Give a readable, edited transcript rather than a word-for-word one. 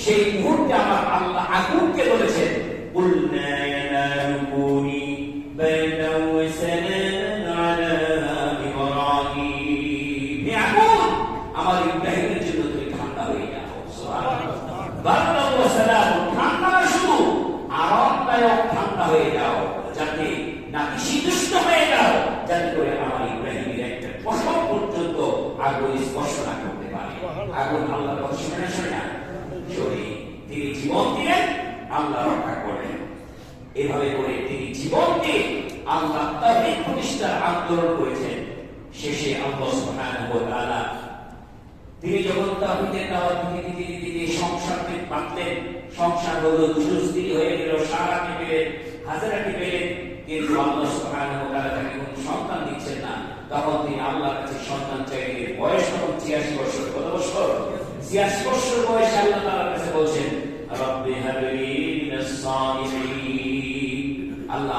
সেই মুহূর্তে আমার আল্লাহ আগুনকে বলেছেন, কুলনা ইয়ানারুকুনি বাইদাও ওয়া সালামান আলা ইব্রাহিম। হে আগুন, আমার ইব্রাহিমের জন্য তুমি ঠান্ডা হয়ে যাও। সুবহানাল্লাহ। বাইদাও ওয়া সালাম, ঠান্ডা না শুধু, আরামদায়ক ঠান্ডা হয়ে যাও, যাতে নাতিশীতোষ্ণ হয়ে যাও, যাতে করে আমার ইব্রাহিমের একটা পশম পর্যন্ত আগুন স্পর্শ না করতে পারে। আগুন আল্লাহর কথা শুনে না শোনে না? শোনে। তিনি জীবন দিলেন, আল্লাহ রক্ষা করলেন। এভাবে করে তিনি জীবন দিয়ে আল্লাহ তাওহীদ প্রতিষ্ঠার আন্দোলন করেছেন। শেষে আল্লাহ সুবহানাহু ওয়া তাআলা তিনি যখন তাওহীদের দাওয়াত দিতে সংসারকে বাঁধলেন, সংসার হলো দুরুস্তি হয়ে গেল, সারাকে পেলেন, হাজারাকে পেলেন, কিন্তু আল্লাহ সুবহানাহু ওয়া তাআলা তাকে কোনো সন্তান দিচ্ছেন না। তখন তিনি আল্লাহর কাছে সন্তান চাইলেন। বয়স তখন ৮৬ বছর। কত বছর? ৮৬ বছর বয়সে আল্লাহ তাআলার কাছে বলছেন, রব্বি হাবলি মিনাস সালিহিন, আল্লাহ